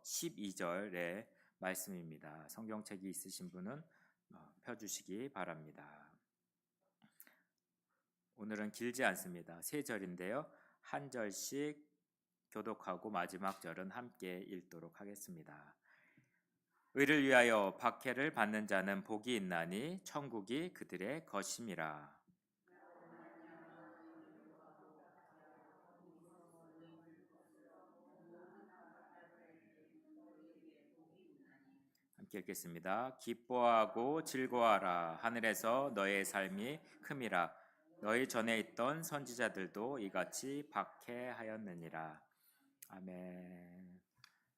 12절의 말씀입니다. 성경책이 있으신 분은 펴주시기 바랍니다. 오늘은 길지 않습니다. 세 절인데요. 한 절씩 교독하고 마지막 절은 함께 읽도록 하겠습니다. 의를 위하여 박해를 받는 자는 복이 있나니 천국이 그들의 것임이라. 함께 읽겠습니다. 기뻐하고 즐거워하라. 하늘에서 너의 삶이 큼이라. 너희 전에 있던 선지자들도 이같이 박해하였느니라. 아멘.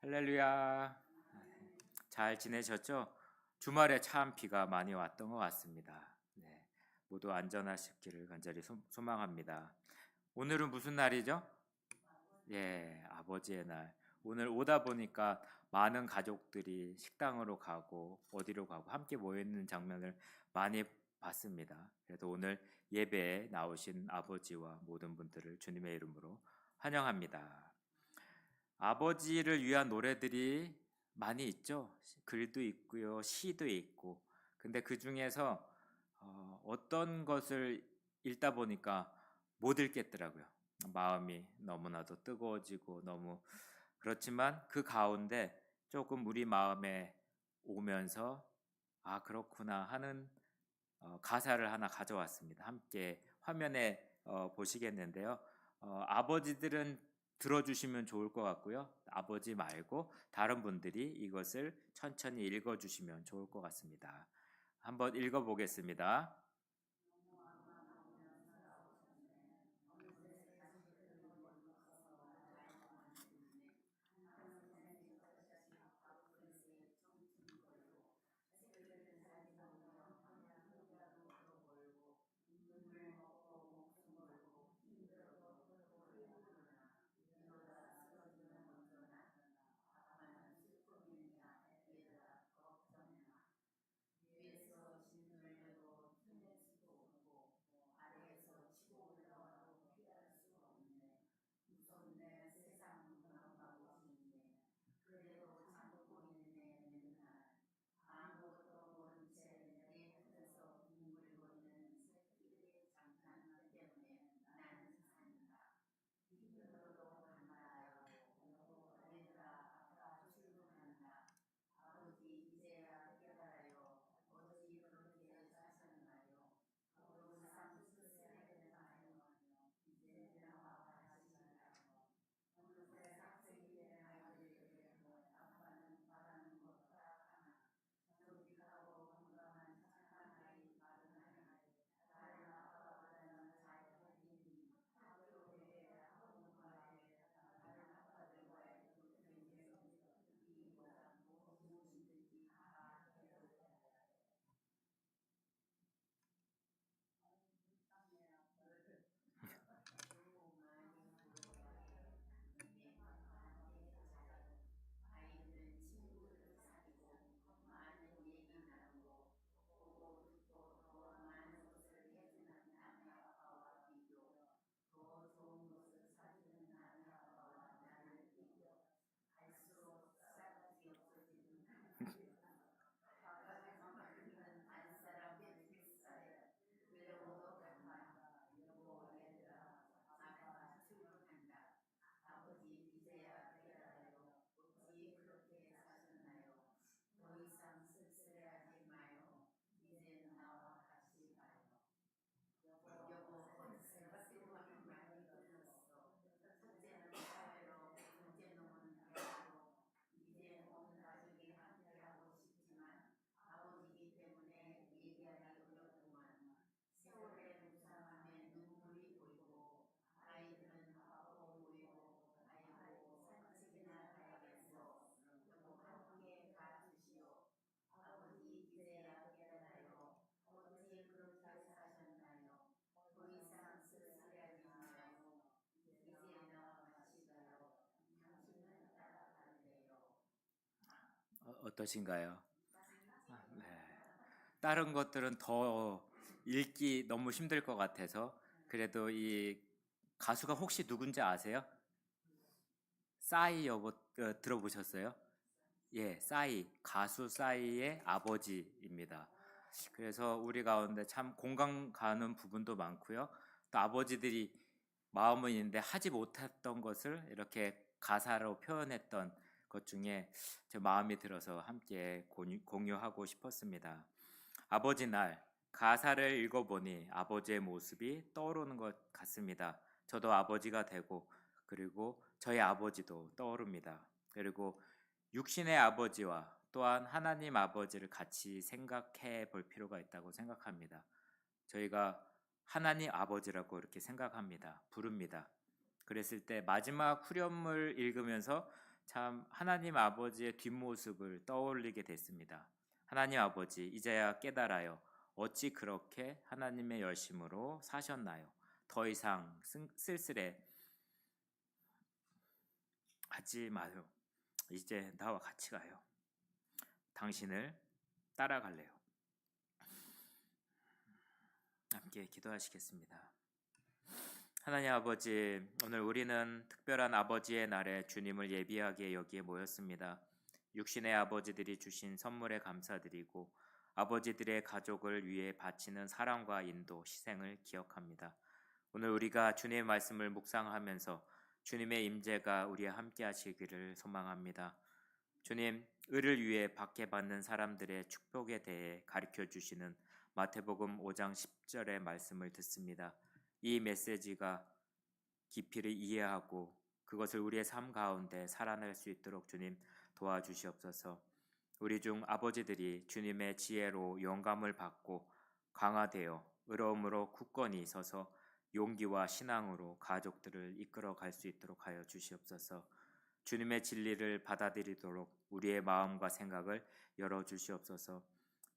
할렐루야. 잘 지내셨죠? 주말에 참 비가 많이 왔던 것 같습니다. 네, 모두 안전하시기를 간절히 소망합니다. 오늘은 무슨 날이죠? 예, 아버지의 날. 오늘 오다 보니까 많은 가족들이 식당으로 가고 어디로 가고 함께 모여 있는 장면을 많이 봤습니다. 그래도 오늘 예배에 나오신 아버지와 모든 분들을 주님의 이름으로 환영합니다. 아버지를 위한 노래들이 많이 있죠. 글도 있고요, 시도 있고. 근데 그 중에서 어떤 것을 읽다 보니까 못 읽겠더라고요. 마음이 너무나도 뜨거워지고 너무 그렇지만 그 가운데 조금 우리 마음에 오면서 아 그렇구나 하는 가사를 하나 가져왔습니다. 함께 화면에 보시겠는데요. 아버지들은 들어주시면 좋을 것 같고요. 아버지 말고 다른 분들이 이것을 천천히 읽어주시면 좋을 것 같습니다. 한번 읽어보겠습니다. 어떠신가요? 네. 다른 것들은 더 읽기 너무 힘들 것 같아서 그래도 이 가수가 혹시 누군지 아세요? 싸이 여보 들어보셨어요? 예, 가수 싸이의 아버지입니다. 그래서 우리 가운데 참 공감 가는 부분도 많고요. 또 아버지들이 마음은 있는데 하지 못했던 것을 이렇게 가사로 표현했던 것 중에 제 마음이 들어서 함께 공유하고 싶었습니다. 아버지 날 가사를 읽어보니 아버지의 모습이 떠오르는 것 같습니다. 저도 아버지가 되고 그리고 저희 아버지도 떠오릅니다. 그리고 육신의 아버지와 또한 하나님 아버지를 같이 생각해 볼 필요가 있다고 생각합니다. 저희가 하나님 아버지라고 이렇게 생각합니다. 부릅니다. 그랬을 때 마지막 후렴을 읽으면서 참 하나님 아버지의 뒷모습을 떠올리게 됐습니다. 하나님 아버지, 이제야 깨달아요. 어찌 그렇게 하나님의 열심으로 사셨나요? 더 이상 쓸쓸해 하지 마요. 이제 나와 같이 가요. 당신을 따라갈래요. 함께 기도하시겠습니다. 하나님 아버지, 오늘 우리는 특별한 아버지의 날에 주님을 예비하게 여기에 모였습니다. 육신의 아버지들이 주신 선물에 감사드리고 아버지들의 가족을 위해 바치는 사랑과 인도, 희생을 기억합니다. 오늘 우리가 주님의 말씀을 묵상하면서 주님의 임재가 우리와 함께 하시기를 소망합니다. 주님, 의를 위해 박해받는 사람들의 축복에 대해 가르쳐 주시는 마태복음 5장 10절의 말씀을 듣습니다. 이 메시지가 깊이를 이해하고 그것을 우리의 삶 가운데 살아낼 수 있도록 주님 도와주시옵소서. 우리 중 아버지들이 주님의 지혜로 영감을 받고 강화되어 의로움으로 굳건히 서서 용기와 신앙으로 가족들을 이끌어 갈 수 있도록 하여 주시옵소서. 주님의 진리를 받아들이도록 우리의 마음과 생각을 열어 주시옵소서.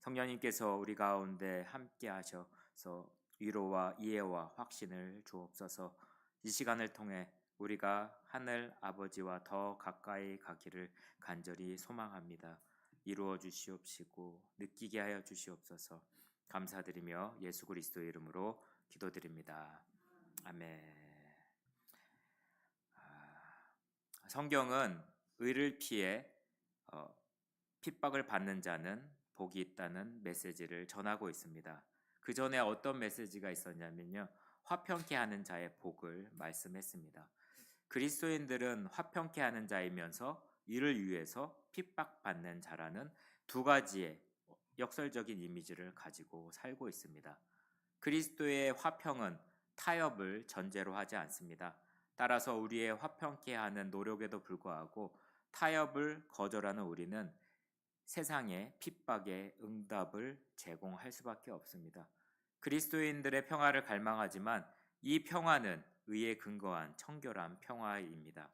성령님께서 우리 가운데 함께 하셔서 위로와 이해와 확신을 주옵소서. 이 시간을 통해 우리가 하늘 아버지와 더 가까이 가기를 간절히 소망합니다. 이루어 주시옵시고 느끼게 하여 주시옵소서. 감사드리며 예수 그리스도의 이름으로 기도드립니다. 아멘. 성경은 의를 피해 핍박을 받는 자는 복이 있다는 메시지를 전하고 있습니다. 그 전에 어떤 메시지가 있었냐면요, 화평케 하는 자의 복을 말씀했습니다. 그리스도인들은 화평케 하는 자이면서 이를 위해서 핍박받는 자라는 두 가지의 역설적인 이미지를 가지고 살고 있습니다. 그리스도의 화평은 타협을 전제로 하지 않습니다. 따라서 우리의 화평케 하는 노력에도 불구하고 타협을 거절하는 우리는 세상의 핍박에 응답을 제공할 수밖에 없습니다. 그리스도인들의 평화를 갈망하지만 이 평화는 의에 근거한 청결한 평화입니다.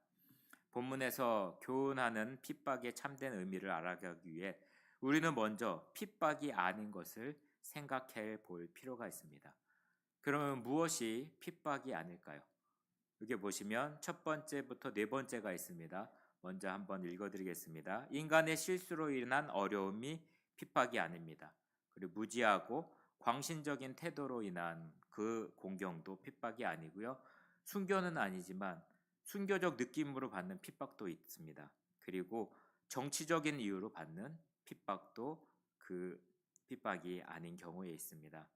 본문에서 교훈하는 핍박의 참된 의미를 알아가기 위해 우리는 먼저 핍박이 아닌 것을 생각해 볼 필요가 있습니다. 그러면 무엇이 핍박이 아닐까요? 여기 보시면 첫 번째부터 네 번째가 있습니다. 먼저 한번 읽어드리겠습니다. 인간의 실수로 인한 어려움이 핍박이 아닙니다. 그리고 무지하고 광신적인 태도로 인한 그 공경도 핍박이 아니고요. 순교는 아니지만 순교적 느낌으로 받는 핍박도 있습니다. 그리고 정치적인 이유로 받는 핍박도 그 핍박이 아닌 경우에 있습니다.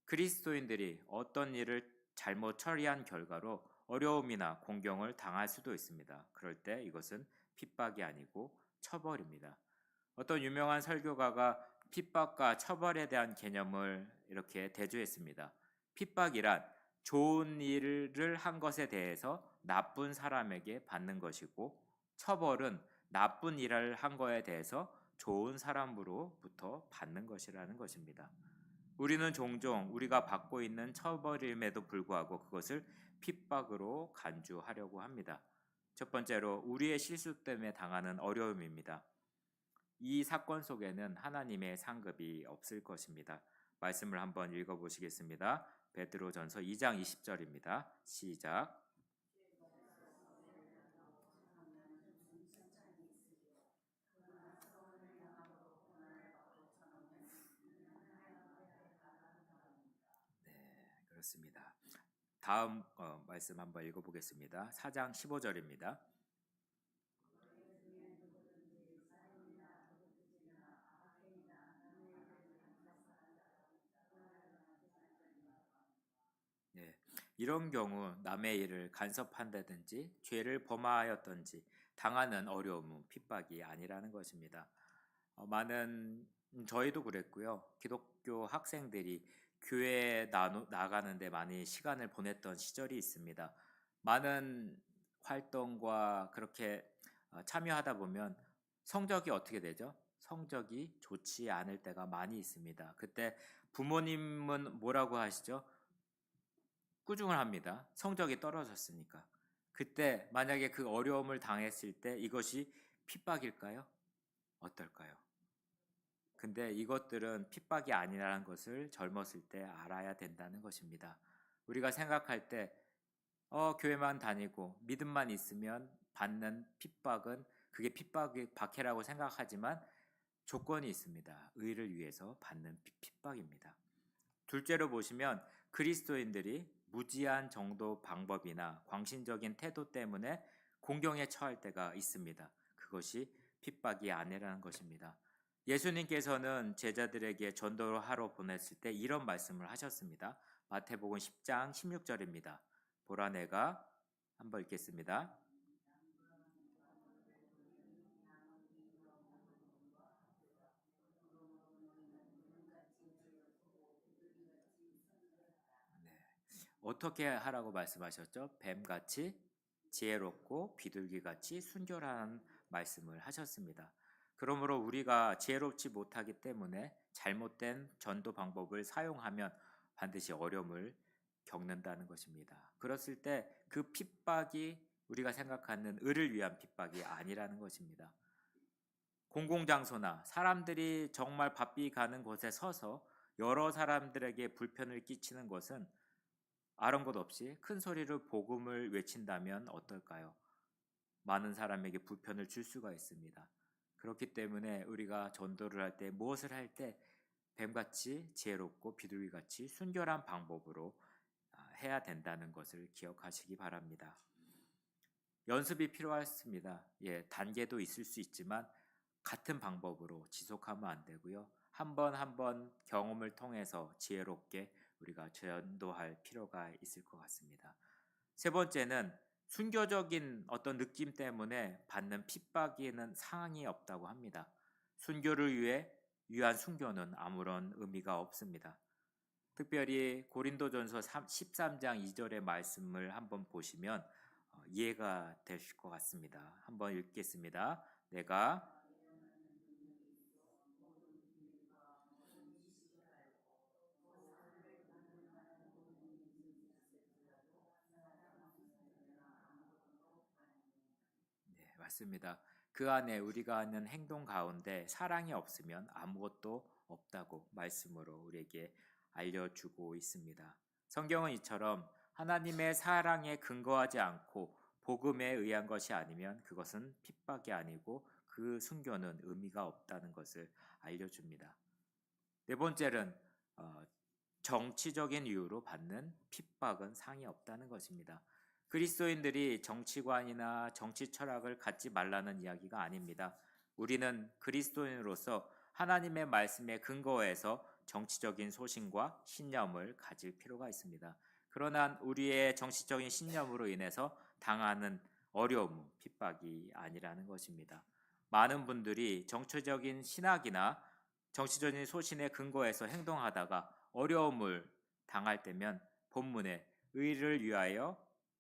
그리스도인들이 어떤 일을 잘못 처리한 결과로 어려움이나 공경을 당할 수도 있습니다. 그럴 때 이것은 핍박이 아니고 처벌입니다. 어떤 유명한 설교가가 핍박과 처벌에 대한 개념을 이렇게 대조했습니다. 핍박이란 좋은 일을 한 것에 대해서 나쁜 사람에게 받는 것이고, 처벌은 나쁜 일을 한 거에 대해서 좋은 사람으로부터 받는 것이라는 것입니다. 우리는 종종 우리가 받고 있는 처벌임에도 불구하고 그것을 핍박으로 간주하려고 합니다. 첫 번째로 우리의 실수 때문에 당하는 어려움입니다. 이 사건 속에는 하나님의 상급이 없을 것입니다. 말씀을 한번 읽어보시겠습니다. 베드로전서 2장 20절입니다. 시작. 네, 그렇습니다. 다음 말씀 한번 읽어보겠습니다. 4장 15절입니다. 이런 경우 남의 일을 간섭한다든지 죄를 범하였든지 당하는 어려움은 핍박이 아니라는 것입니다. 많은 저희도 그랬고요. 기독교 학생들이 교회에 나가는데 많이 시간을 보냈던 시절이 있습니다. 많은 활동과 그렇게 참여하다 보면 성적이 어떻게 되죠? 성적이 좋지 않을 때가 많이 있습니다. 그때 부모님은 뭐라고 하시죠? 꾸중을 합니다. 성적이 떨어졌으니까. 그때 만약에 그 어려움을 당했을 때 이것이 핍박일까요? 어떨까요? 근데 이것들은 핍박이 아니라는 것을 젊었을 때 알아야 된다는 것입니다. 우리가 생각할 때 교회만 다니고 믿음만 있으면 받는 핍박은 그게 박해라고 생각하지만 조건이 있습니다. 의를 위해서 받는 핍박입니다. 둘째로 보시면 그리스도인들이 무지한 정도 방법이나 광신적인 태도 때문에 공경에 처할 때가 있습니다. 그것이 핍박이 아니라는 것입니다. 예수님께서는 제자들에게 전도를 하러 보냈을 때 이런 말씀을 하셨습니다. 마태복음 10장 16절입니다. 보라 내가 한번 읽겠습니다. 네. 어떻게 하라고 말씀하셨죠? 뱀같이 지혜롭고 비둘기같이 순결한 말씀을 하셨습니다. 그러므로 우리가 지혜롭지 못하기 때문에 잘못된 전도 방법을 사용하면 반드시 어려움을 겪는다는 것입니다. 그랬을 때 그 핍박이 우리가 생각하는 의를 위한 핍박이 아니라는 것입니다. 공공장소나 사람들이 정말 바삐 가는 곳에 서서 여러 사람들에게 불편을 끼치는 것은 아랑곳 없이 큰 소리로 복음을 외친다면 어떨까요? 많은 사람에게 불편을 줄 수가 있습니다. 그렇기 때문에 우리가 전도를 할 때 무엇을 할 때 뱀같이 지혜롭고 비둘기같이 순결한 방법으로 해야 된다는 것을 기억하시기 바랍니다. 연습이 필요했습니다. 단계도 있을 수 있지만 같은 방법으로 지속하면 안 되고요. 한 번 한 번 경험을 통해서 지혜롭게 우리가 전도할 필요가 있을 것 같습니다. 세 번째는 순교적인 어떤 느낌 때문에 받는 핍박에는 상황이 없다고 합니다. 순교를 위한 순교는 아무런 의미가 없습니다. 특별히 고린도전서 13장 2절의 말씀을 한번 보시면 이해가 되실 것 같습니다. 한번 읽겠습니다. 내가 네, 맞습니다. 그 안에 우리가 하는 행동 가운데 사랑이 없으면 아무것도 없다고 말씀으로 우리에게 알려주고 있습니다. 성경은 이처럼 하나님의 사랑에 근거하지 않고 복음에 의한 것이 아니면 그것은 핍박이 아니고 그 순교는 의미가 없다는 것을 알려줍니다. 네 번째는 어, 정치적인 이유로 받는 핍박은 상이 없다는 것입니다. 그리스도인들이 정치관이나 정치 철학을 갖지 말라는 이야기가 아닙니다. 우리는 그리스도인으로서 하나님의 말씀에 근거해서 정치적인 소신과 신념을 가질 필요가 있습니다. 그러나 우리의 정치적인 신념으로 인해서 당하는 어려움, 핍박이 아니라는 것입니다. 많은 분들이 정치적인 신학이나 정치적인 소신에 근거해서 행동하다가 어려움을 당할 때면 본문에 의를 위하여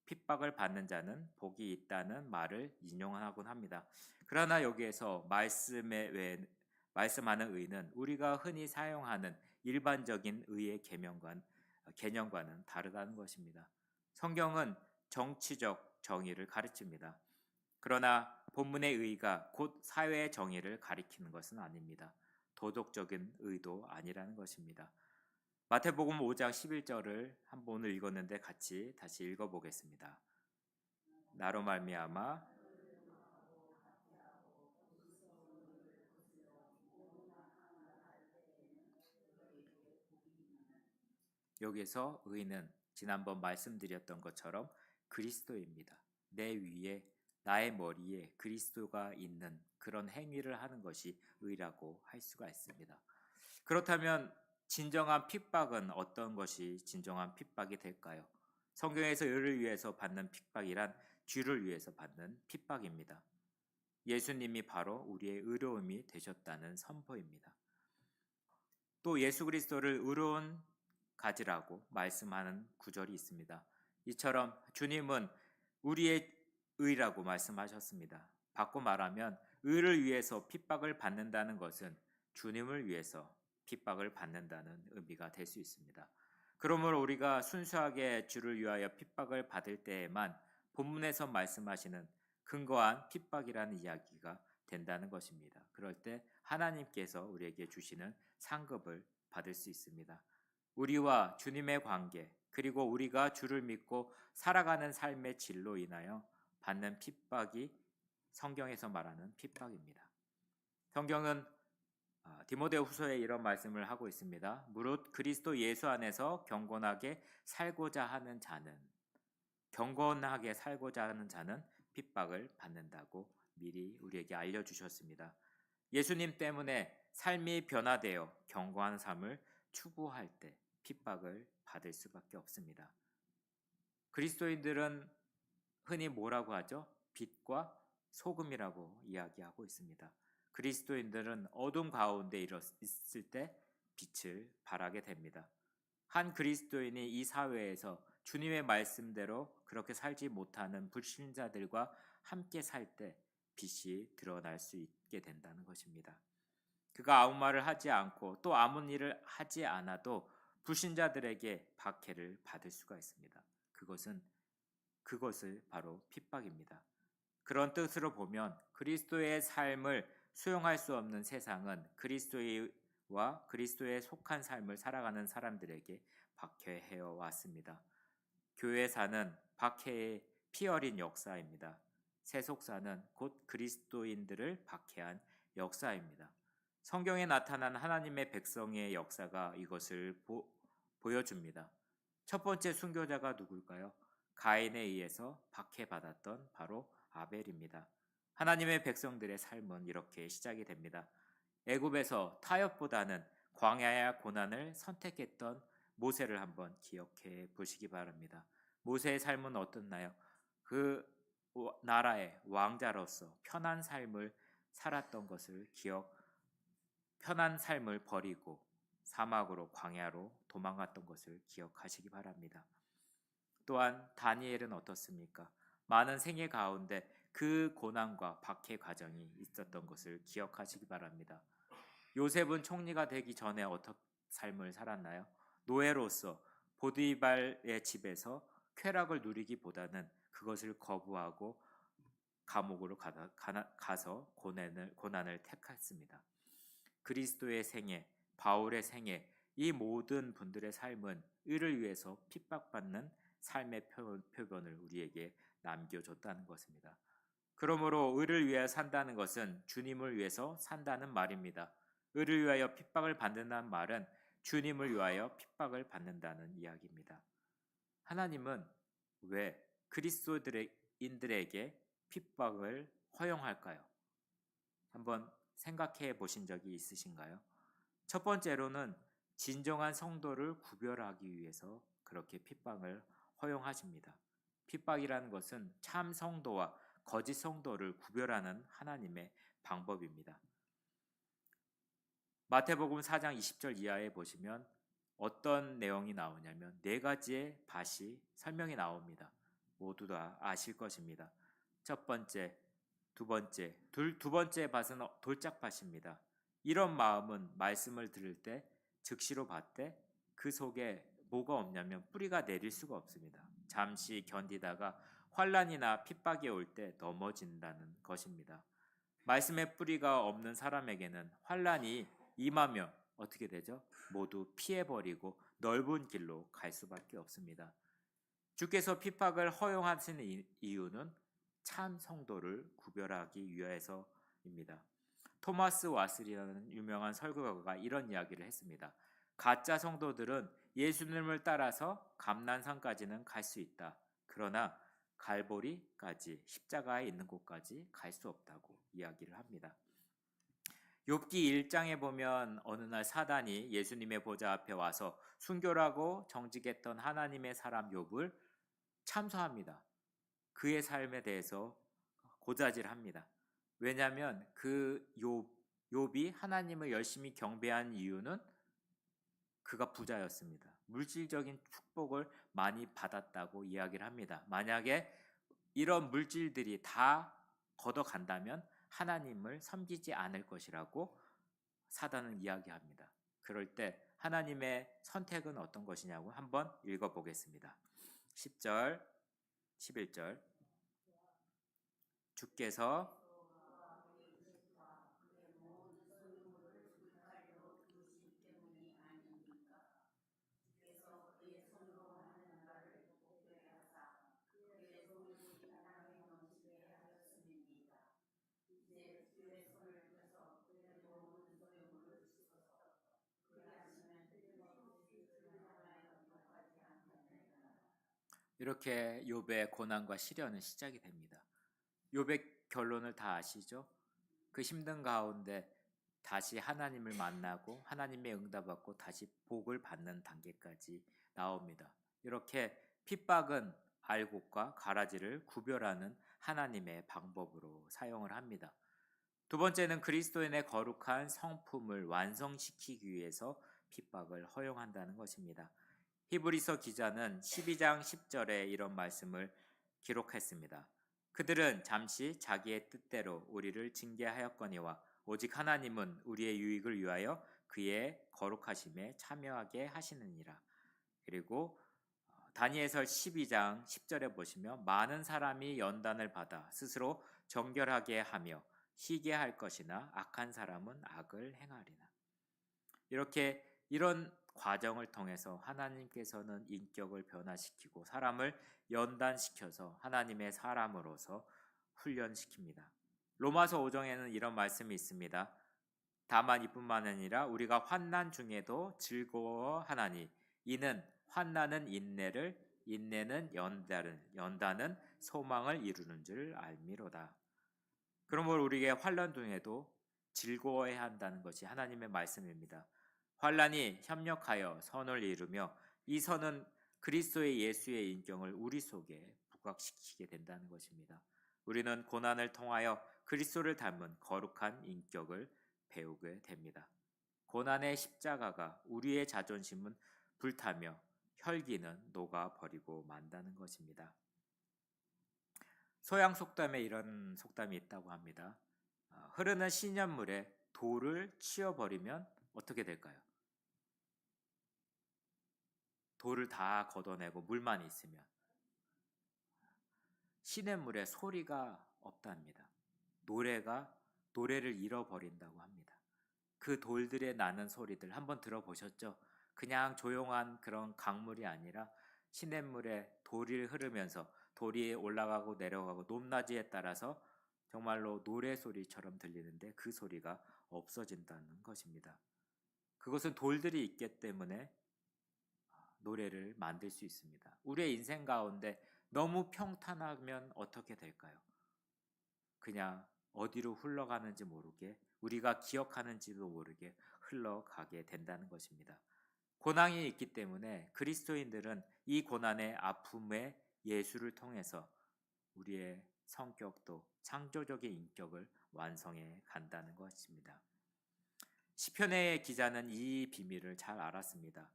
핍박을 받는 자는 복이 있다는 말을 인용하곤 합니다. 그러나 여기에서 말씀하는 의는 우리가 흔히 사용하는 일반적인 의의 개념과는 다르다는 것입니다. 성경은 정치적 정의를 가르칩니다. 그러나 본문의 의가 곧 사회의 정의를 가리키는 것은 아닙니다. 도덕적인 의도 아니라는 것입니다. 마태복음 5장 11절을 한 번 읽었는데 같이 다시 읽어보겠습니다. 나로 말미암아 여기서 의는 지난번 말씀드렸던 것처럼 그리스도입니다. 내 위에 나의 머리에 그리스도가 있는 그런 행위를 하는 것이 의라고 할 수가 있습니다. 그렇다면 진정한 핍박은 어떤 것이 진정한 핍박이 될까요? 성경에서 의를 위해서 받는 핍박이란 죄를 위해서 받는 핍박입니다. 예수님이 바로 우리의 의로움이 되셨다는 선포입니다. 또 예수 그리스도를 의로운 가지라고 말씀하는 구절이 있습니다. 이처럼 주님은 우리의 의라고 말씀하셨습니다. 바꿔 말하면 의를 위해서 핍박을 받는다는 것은 주님을 위해서 핍박을 받는다는 의미가 될 수 있습니다. 그러므로 우리가 순수하게 주를 위하여 핍박을 받을 때에만 본문에서 말씀하시는 근거한 핍박이라는 이야기가 된다는 것입니다. 그럴 때 하나님께서 우리에게 주시는 상급을 받을 수 있습니다. 우리와 주님의 관계, 그리고 우리가 주를 믿고 살아가는 삶의 질로 인하여 받는 핍박이 성경에서 말하는 핍박입니다. 성경은 디모데후서에 이런 말씀을 하고 있습니다. 무릇 그리스도 예수 안에서 경건하게 살고자 하는 자는 핍박을 받는다고 미리 우리에게 알려주셨습니다. 예수님 때문에 삶이 변화되어 견고한 삶을 추구할 때 핍박을 받을 수밖에 없습니다. 그리스도인들은 흔히 뭐라고 하죠? 빛과 소금이라고 이야기하고 있습니다. 그리스도인들은 어둠 가운데 있을 때 빛을 발하게 됩니다. 한 그리스도인이 이 사회에서 주님의 말씀대로 그렇게 살지 못하는 불신자들과 함께 살 때 빛이 드러날 수 있게 된다는 것입니다. 그가 아무 말을 하지 않고 또 아무 일을 하지 않아도 불신자들에게 박해를 받을 수가 있습니다. 그것을 바로 핍박입니다. 그런 뜻으로 보면 그리스도의 삶을 수용할 수 없는 세상은 그리스도와 그리스도에 속한 삶을 살아가는 사람들에게 박해해 왔습니다. 교회사는 박해의 피 어린 역사입니다. 세속사는 곧 그리스도인들을 박해한 역사입니다. 성경에 나타난 하나님의 백성의 역사가 이것을 보여줍니다. 첫 번째 순교자가 누굴까요? 가인에 의해서 박해받았던 바로 아벨입니다. 하나님의 백성들의 삶은 이렇게 시작이 됩니다. 애굽에서 타협보다는 광야의 고난을 선택했던 모세를 한번 기억해 보시기 바랍니다. 모세의 삶은 어떻나요? 그 나라의 왕자로서 편한 삶을 살았던 것을 편한 삶을 버리고 사막으로 광야로 도망갔던 것을 기억하시기 바랍니다. 또한 다니엘은 어떻습니까? 많은 생애 가운데 그 고난과 박해 과정이 있었던 것을 기억하시기 바랍니다. 요셉은 총리가 되기 전에 어떤 삶을 살았나요? 노예로서 보디발의 집에서 쾌락을 누리기보다는 그것을 거부하고 감옥으로 가서 고난을 택했습니다. 그리스도의 생애, 바울의 생애, 이 모든 분들의 삶은 의를 위해서 핍박받는 삶의 표본을 우리에게 남겨줬다는 것입니다. 그러므로 의를 위하여 산다는 것은 주님을 위해서 산다는 말입니다. 의를 위하여 핍박을 받는다는 말은 주님을 위하여 핍박을 받는다는 이야기입니다. 하나님은 왜 그리스도인들에게 핍박을 허용할까요? 한번 생각해 보신 적이 있으신가요? 첫 번째로는 진정한 성도를 구별하기 위해서 그렇게 핍박을 허용하십니다. 핍박이라는 것은 참 성도와 거짓 성도를 구별하는 하나님의 방법입니다. 마태복음 4장 20절 이하에 보시면 어떤 내용이 나오냐면 4가지의 밭이 설명이 나옵니다. 모두 다 아실 것입니다. 첫 번째, 두 번째 밭은 돌짝밭입니다. 이런 마음은 말씀을 들을 때 즉시로 받되 그 속에 뭐가 없냐면 뿌리가 내릴 수가 없습니다. 잠시 견디다가 환난이나 핍박이 올 때 넘어진다는 것입니다. 말씀의 뿌리가 없는 사람에게는 환난이 임하면 어떻게 되죠? 모두 피해버리고 넓은 길로 갈 수밖에 없습니다. 주께서 핍박을 허용하시는 이유는 참 성도를 구별하기 위해서입니다. 토마스 와슬이라는 유명한 설교가가 이런 이야기를 했습니다. 가짜 성도들은 예수님을 따라서 감난산까지는 갈 수 있다. 그러나 갈보리까지 십자가에 있는 곳까지 갈 수 없다고 이야기를 합니다. 욥기 1장에 보면 어느 날 사단이 예수님의 보좌 앞에 와서 순교라고 정직했던 하나님의 사람 욥을 참소합니다. 그의 삶에 대해서 고자질합니다. 왜냐하면 욥이 하나님을 열심히 경배한 이유는 그가 부자였습니다. 물질적인 축복을 많이 받았다고 이야기를 합니다. 만약에 이런 물질들이 다 걷어간다면 하나님을 섬기지 않을 것이라고 사단은 이야기합니다. 그럴 때 하나님의 선택은 어떤 것이냐고 한번 읽어보겠습니다. 10절, 11절. 주께서 이렇게 욥의 고난과 시련은 시작이 됩니다. 욥의 결론을 다 아시죠? 그 힘든 가운데 다시 하나님을 만나고 하나님의 응답받고 다시 복을 받는 단계까지 나옵니다. 이렇게 핍박은 알곡과 가라지를 구별하는 하나님의 방법으로 사용을 합니다. 두 번째는 그리스도인의 거룩한 성품을 완성시키기 위해서 핍박을 허용한다는 것입니다. 히브리서 기자는 12장 10절에 이런 말씀을 기록했습니다. 그들은 잠시 자기의 뜻대로 우리를 징계하였거니와 오직 하나님은 우리의 유익을 위하여 그의 거룩하심에 참여하게 하시느니라. 그리고 다니엘서 12장 10절에 보시면 많은 사람이 연단을 받아 스스로 정결하게 하며 희게 할 것이나 악한 사람은 악을 행하리라. 이렇게 이런 과정을 통해서 하나님께서는 인격을 변화시키고 사람을 연단시켜서 하나님의 사람으로서 훈련시킵니다. 로마서 5장에는 이런 말씀이 있습니다. 다만 이뿐만 아니라 우리가 환난 중에도 즐거워하나니 이는 환난은 인내를, 인내는 연단은 소망을 이루는 줄 알미로다. 그러므로 우리에게 환난 중에도 즐거워해야 한다는 것이 하나님의 말씀입니다. 환난이 협력하여 선을 이루며 이 선은 그리스도의 예수의 인격을 우리 속에 부각시키게 된다는 것입니다. 우리는 고난을 통하여 그리스도를 닮은 거룩한 인격을 배우게 됩니다. 고난의 십자가가 우리의 자존심은 불타며 혈기는 녹아버리고 만다는 것입니다. 소양 속담에 이런 속담이 있다고 합니다. 흐르는 시냇물에 돌을 치워버리면 어떻게 될까요? 돌을 다 걷어내고 물만 있으면 시냇물에 소리가 없답니다. 노래를 잃어버린다고 합니다. 그 돌들에 나는 소리들 한번 들어보셨죠? 그냥 조용한 그런 강물이 아니라 시냇물에 돌이 흐르면서 돌이 올라가고 내려가고 높낮이에 따라서 정말로 노래 소리처럼 들리는데 그 소리가 없어진다는 것입니다. 그것은 돌들이 있기 때문에 노래를 만들 수 있습니다. 우리의 인생 가운데 너무 평탄하면 어떻게 될까요? 그냥 어디로 흘러가는지 모르게 우리가 기억하는지도 모르게 흘러가게 된다는 것입니다. 고난이 있기 때문에 그리스도인들은 이 고난의 아픔의 예수를 통해서 우리의 성격도 창조적인 인격을 완성해 간다는 것입니다. 시편의 기자는 이 비밀을 잘 알았습니다.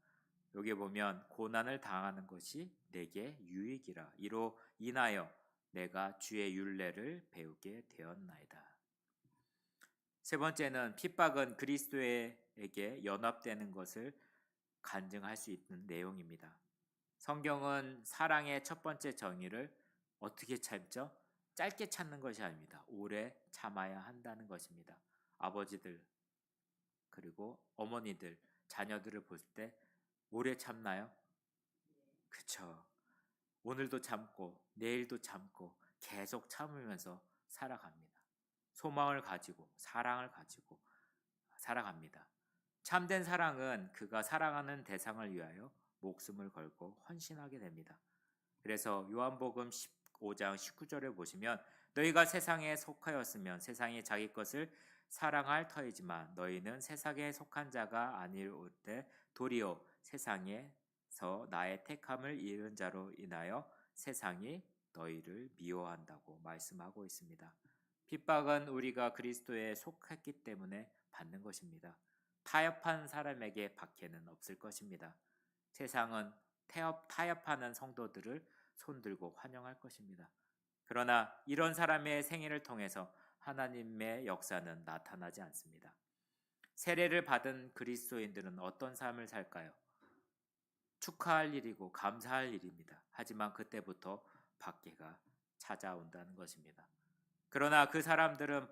여기 보면 고난을 당하는 것이 내게 유익이라 이로 인하여 내가 주의 율례를 배우게 되었나이다. 세 번째는 핍박은 그리스도에게 연합되는 것을 간증할 수 있는 내용입니다. 성경은 사랑의 첫 번째 정의를 어떻게 찾죠? 짧게 찾는 것이 아닙니다. 오래 참아야 한다는 것입니다. 아버지들 그리고 어머니들 자녀들을 볼 때 오래 참나요? 그쵸. 오늘도 참고 내일도 참고 계속 참으면서 살아갑니다. 소망을 가지고 사랑을 가지고 살아갑니다. 참된 사랑은 그가 사랑하는 대상을 위하여 목숨을 걸고 헌신하게 됩니다. 그래서 요한복음 15장 19절을 보시면 너희가 세상에 속하였으면 세상이 자기 것을 사랑할 터이지만 너희는 세상에 속한 자가 아니올 때 도리어 세상에서 나의 택함을 잃은 자로 인하여 세상이 너희를 미워한다고 말씀하고 있습니다. 핍박은 우리가 그리스도에 속했기 때문에 받는 것입니다. 타협한 사람에게 박해는 없을 것입니다. 세상은 타협하는 성도들을 손들고 환영할 것입니다. 그러나 이런 사람의 생애를 통해서 하나님의 역사는 나타나지 않습니다. 세례를 받은 그리스도인들은 어떤 삶을 살까요? 축하할 일이고 감사할 일입니다. 하지만 그때부터 박해가 찾아온다는 것입니다. 그러나 그 사람들은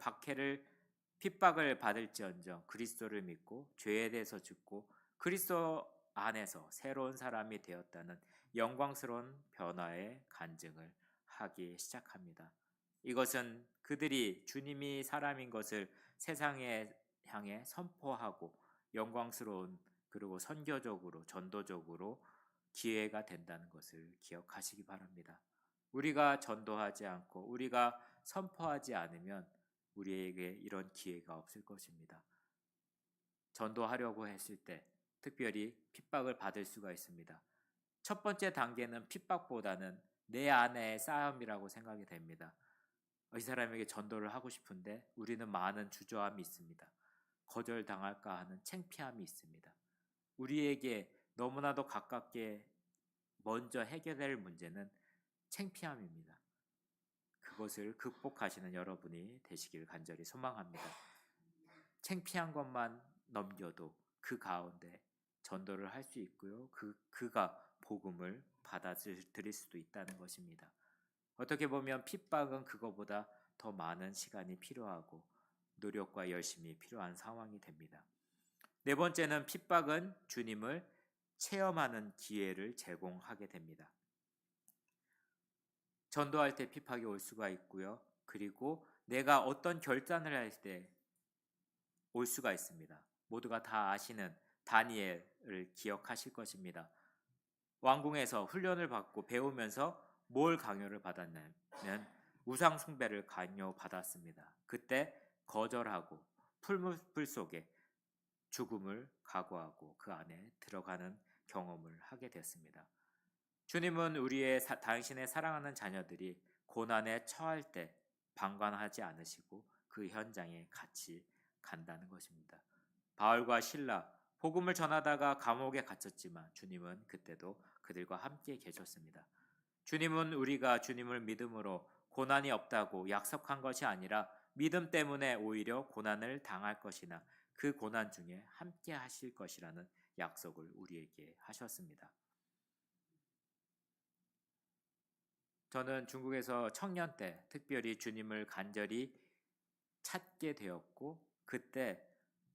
핍박을 받을지언정 그리스도를 믿고 죄에 대해서 죽고 그리스도 안에서 새로운 사람이 되었다는 영광스러운 변화의 간증을 하기 시작합니다. 이것은 그들이 주님이 사람인 것을 세상에 향해 선포하고 영광스러운 그리고 선교적으로 전도적으로 기회가 된다는 것을 기억하시기 바랍니다. 우리가 전도하지 않고 우리가 선포하지 않으면 우리에게 이런 기회가 없을 것입니다. 전도하려고 했을 때 특별히 핍박을 받을 수가 있습니다. 첫 번째 단계는 핍박보다는 내 안의 싸움이라고 생각이 됩니다. 이 사람에게 전도를 하고 싶은데 우리는 많은 주저함이 있습니다. 거절당할까 하는 창피함이 있습니다. 우리에게 너무나도 가깝게 먼저 해결될 문제는 창피함입니다. 그것을 극복하시는 여러분이 되시길 간절히 소망합니다. 창피한 것만 넘겨도 그 가운데 전도를 할 수 있고요. 그가 복음을 받아들일 수도 있다는 것입니다. 어떻게 보면 핍박은 그거보다 더 많은 시간이 필요하고 노력과 열심이 필요한 상황이 됩니다. 네 번째는 핍박은 주님을 체험하는 기회를 제공하게 됩니다. 전도할 때 핍박이 올 수가 있고요. 그리고 내가 어떤 결단을 할 때 올 수가 있습니다. 모두가 다 아시는 다니엘을 기억하실 것입니다. 왕궁에서 훈련을 받고 배우면서 뭘 강요를 받았냐면 우상 숭배를 강요받았습니다. 그때 거절하고 풀물 속에 죽음을 각오하고 그 안에 들어가는 경험을 하게 됐습니다. 주님은 당신의 사랑하는 자녀들이 고난에 처할 때 방관하지 않으시고 그 현장에 같이 간다는 것입니다. 바울과 실라 복음을 전하다가 감옥에 갇혔지만 주님은 그때도 그들과 함께 계셨습니다. 주님은 우리가 주님을 믿음으로 고난이 없다고 약속한 것이 아니라 믿음 때문에 오히려 고난을 당할 것이나 그 고난 중에 함께 하실 것이라는 약속을 우리에게 하셨습니다. 저는 중국에서 청년 때 특별히 주님을 간절히 찾게 되었고 그때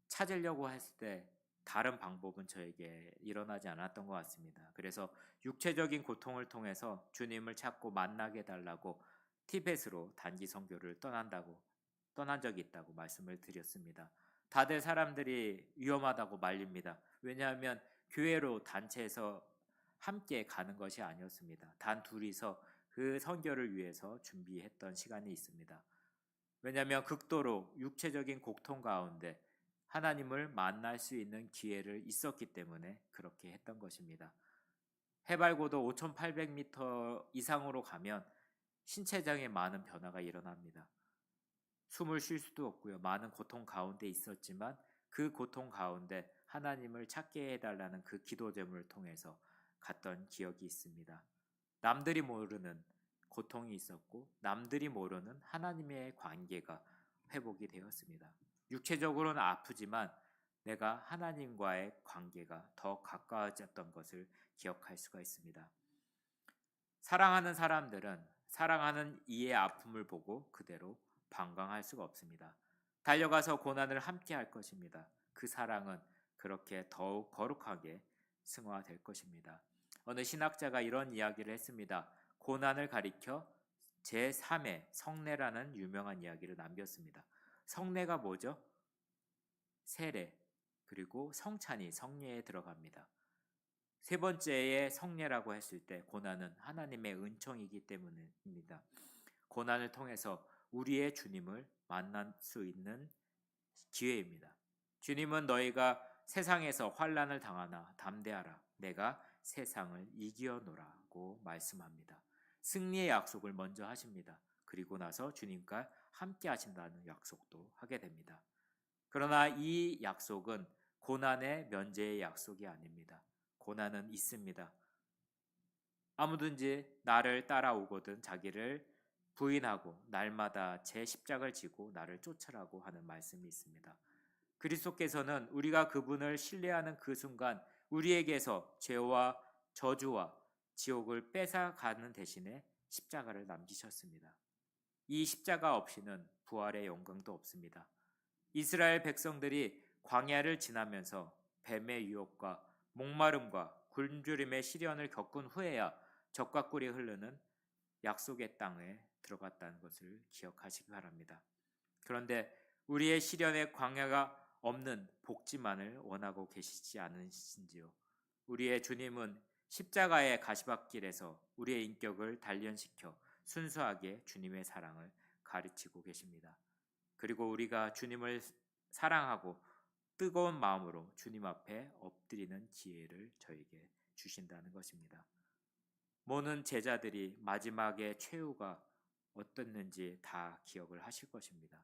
찾으려고 했을 때 다른 방법은 저에게 일어나지 않았던 것 같습니다. 그래서 육체적인 고통을 통해서 주님을 찾고 만나게 달라고 티벳으로 단기 선교를 떠난 적이 있다고 말씀을 드렸습니다. 다들 사람들이 위험하다고 말립니다. 왜냐하면 교회로 단체에서 함께 가는 것이 아니었습니다. 단 둘이서 그 선교를 위해서 준비했던 시간이 있습니다. 왜냐하면 극도로 육체적인 고통 가운데 하나님을 만날 수 있는 기회를 있었기 때문에 그렇게 했던 것입니다. 해발고도 5,800m 이상으로 가면 신체적인 많은 변화가 일어납니다. 숨을 쉴 수도 없고요. 많은 고통 가운데 있었지만 그 고통 가운데 하나님을 찾게 해달라는 그 기도 제목을 통해서 갔던 기억이 있습니다. 남들이 모르는 고통이 있었고 남들이 모르는 하나님의 관계가 회복이 되었습니다. 육체적으로는 아프지만 내가 하나님과의 관계가 더 가까워졌던 것을 기억할 수가 있습니다. 사랑하는 사람들은 사랑하는 이의 아픔을 보고 그대로 방광할 수가 없습니다. 달려가서 고난을 함께 할 것입니다. 그 사랑은 그렇게 더욱 거룩하게 승화될 것입니다. 어느 신학자가 이런 이야기를 했습니다. 고난을 가리켜 제3의 성례라는 유명한 이야기를 남겼습니다. 성례가 뭐죠? 세례 그리고 성찬이 성례에 들어갑니다. 세 번째의 성례라고 했을 때 고난은 하나님의 은총이기 때문입니다. 고난을 통해서 우리의 주님을 만날 수 있는 기회입니다. 주님은 너희가 세상에서 환난을 당하나 담대하라. 내가 세상을 이기어노라고 말씀합니다. 승리의 약속을 먼저 하십니다. 그리고 나서 주님과 함께 하신다는 약속도 하게 됩니다. 그러나 이 약속은 고난의 면제의 약속이 아닙니다. 고난은 있습니다. 아무든지 나를 따라오거든 자기를 부인하고 날마다 제 십자가를 지고 나를 쫓으라고 하는 말씀이 있습니다. 그리스도께서는 우리가 그분을 신뢰하는 그 순간 우리에게서 죄와 저주와 지옥을 뺏어가는 대신에 십자가를 남기셨습니다. 이 십자가 없이는 부활의 영광도 없습니다. 이스라엘 백성들이 광야를 지나면서 뱀의 유혹과 목마름과 굶주림의 시련을 겪은 후에야 젖과 꿀이 흐르는 약속의 땅에 들어갔다는 것을 기억하시기 바랍니다. 그런데 우리의 시련의 광야가 없는 복지만을 원하고 계시지 않으신지요? 우리의 주님은 십자가의 가시밭길에서 우리의 인격을 단련시켜 순수하게 주님의 사랑을 가르치고 계십니다. 그리고 우리가 주님을 사랑하고 뜨거운 마음으로 주님 앞에 엎드리는 기회를 저에게 주신다는 것입니다. 모든 제자들이 마지막에 최후가 어땠는지 다 기억을 하실 것입니다.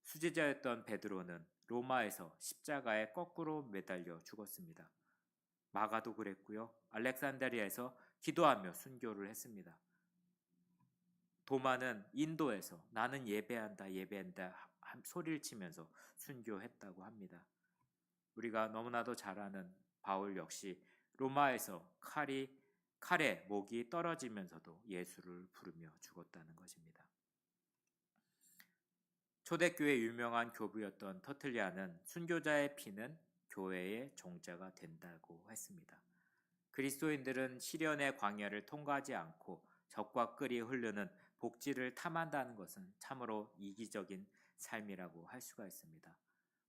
수제자였던 베드로는 로마에서 십자가에 거꾸로 매달려 죽었습니다. 마가도 그랬고요. 알렉산드리아에서 기도하며 순교를 했습니다. 도마는 인도에서 나는 예배한다 소리를 치면서 순교했다고 합니다. 우리가 너무나도 잘 아는 바울 역시 로마에서 칼에 목이 떨어지면서도 예수를 부르며 죽었다는 것입니다. 초대교회 유명한 교부였던 터틀리아는 순교자의 피는 교회의 종자가 된다고 했습니다. 그리스도인들은 시련의 광야를 통과하지 않고 젖과 꿀이 흐르는 복지를 탐한다는 것은 참으로 이기적인 삶이라고 할 수가 있습니다.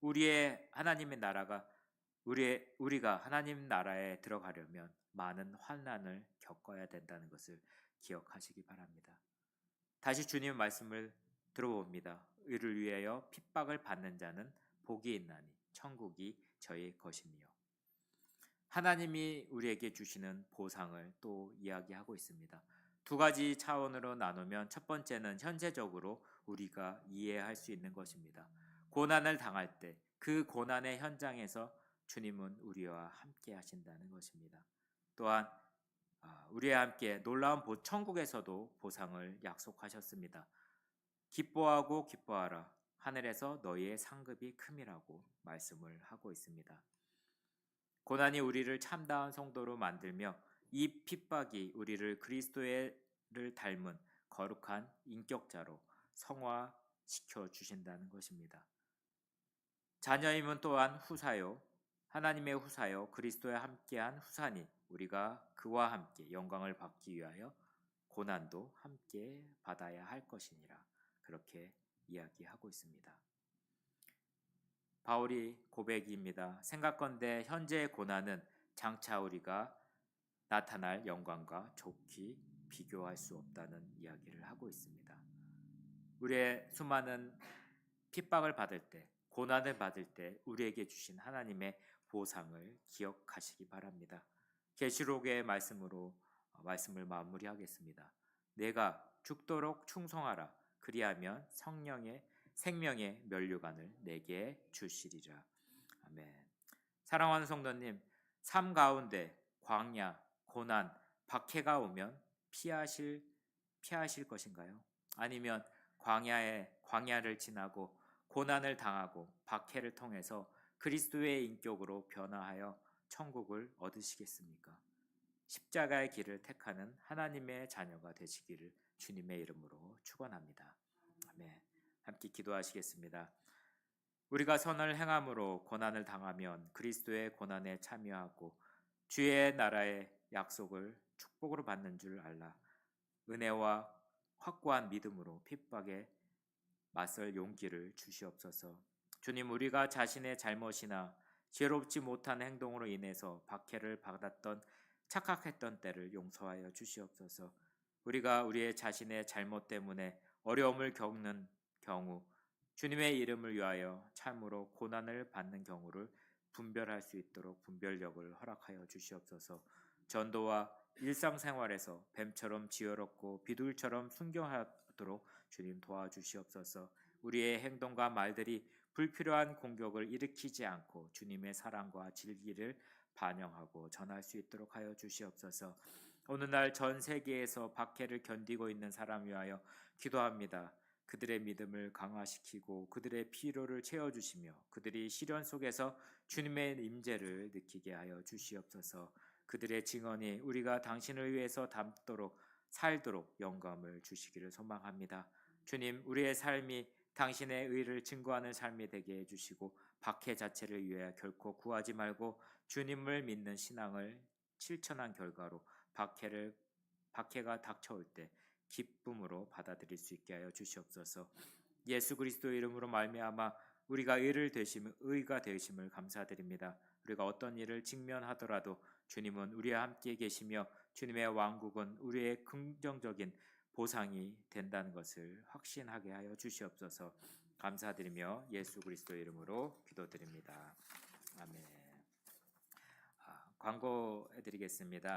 우리가 하나님 나라에 들어가려면 많은 환난을 겪어야 된다는 것을 기억하시기 바랍니다. 다시 주님 말씀을 들어봅니다. 의를 위하여 핍박을 받는 자는 복이 있나니 천국이 저희 것이니요. 하나님이 우리에게 주시는 보상을 또 이야기하고 있습니다. 두 가지 차원으로 나누면 첫 번째는 현재적으로 우리가 이해할 수 있는 것입니다. 고난을 당할 때 그 고난의 현장에서 주님은 우리와 함께 하신다는 것입니다. 또한 우리와 함께 놀라운 천국에서도 보상을 약속하셨습니다. 기뻐하고 기뻐하라. 하늘에서 너희의 상급이 큼이라고 말씀을 하고 있습니다. 고난이 우리를 참다운 성도로 만들며 이 핍박이 우리를 그리스도를 닮은 거룩한 인격자로 성화시켜 주신다는 것입니다. 자녀임은 또한 후사요. 하나님의 후사요. 그리스도에 함께한 후사니 우리가 그와 함께 영광을 받기 위하여 고난도 함께 받아야 할 것이니라. 그렇게 이야기하고 있습니다. 바울이 고백입니다. 생각건대 현재의 고난은 장차 우리가 나타날 영광과 좋게 비교할 수 없다는 이야기를 하고 있습니다. 우리의 수많은 핍박을 받을 때, 고난을 받을 때 우리에게 주신 하나님의 보상을 기억하시기 바랍니다. 계시록의 말씀을 마무리하겠습니다. 내가 죽도록 충성하라. 그리하면 생명의 면류관을 내게 주시리라. 아멘. 사랑하는 성도님, 삶 가운데 광야, 고난, 박해가 오면 피하실 것인가요? 아니면 광야를 지나고 고난을 당하고 박해를 통해서 그리스도의 인격으로 변화하여 천국을 얻으시겠습니까? 십자가의 길을 택하는 하나님의 자녀가 되시기를 주님의 이름으로 축원합니다. 아멘. 함께 기도하시겠습니다. 우리가 선을 행함으로 고난을 당하면 그리스도의 고난에 참여하고 주의 나라의 약속을 축복으로 받는 줄 알라. 은혜와 확고한 믿음으로 핍박에 맞설 용기를 주시옵소서. 주님, 우리가 자신의 잘못이나 지혜롭지 못한 행동으로 인해서 박해를 받았던 착각했던 때를 용서하여 주시옵소서. 우리가 우리의 자신의 잘못 때문에 어려움을 겪는 경우 주님의 이름을 위하여 참으로 고난을 받는 경우를 분별할 수 있도록 분별력을 허락하여 주시옵소서. 전도와 일상생활에서 뱀처럼 지혜롭고 비둘처럼 순경하도록 주님 도와주시옵소서. 우리의 행동과 말들이 불필요한 공격을 일으키지 않고 주님의 사랑과 진리를 반영하고 전할 수 있도록 하여 주시옵소서. 오늘날 전 세계에서 박해를 견디고 있는 사람 위하여 기도합니다. 그들의 믿음을 강화시키고 그들의 피로를 채워주시며 그들이 시련 속에서 주님의 임재를 느끼게 하여 주시옵소서. 그들의 증언이 우리가 당신을 위해서 담도록 살도록 영감을 주시기를 소망합니다. 주님, 우리의 삶이 당신의 의를 증거하는 삶이 되게 해주시고 박해 자체를 위해 결코 구하지 말고 주님을 믿는 신앙을 실천한 결과로 박해가 닥쳐올 때 기쁨으로 받아들일 수 있게 하여 주시옵소서. 예수 그리스도의 이름으로 말미암아 우리가 의가 되심을 감사드립니다. 우리가 어떤 일을 직면하더라도 주님은 우리와 함께 계시며 주님의 왕국은 우리의 긍정적인 보상이 된다는 것을 확신하게 하여 주시옵소서. 감사드리며 예수 그리스도의 이름으로 기도드립니다. 아멘. 광고해드리겠습니다.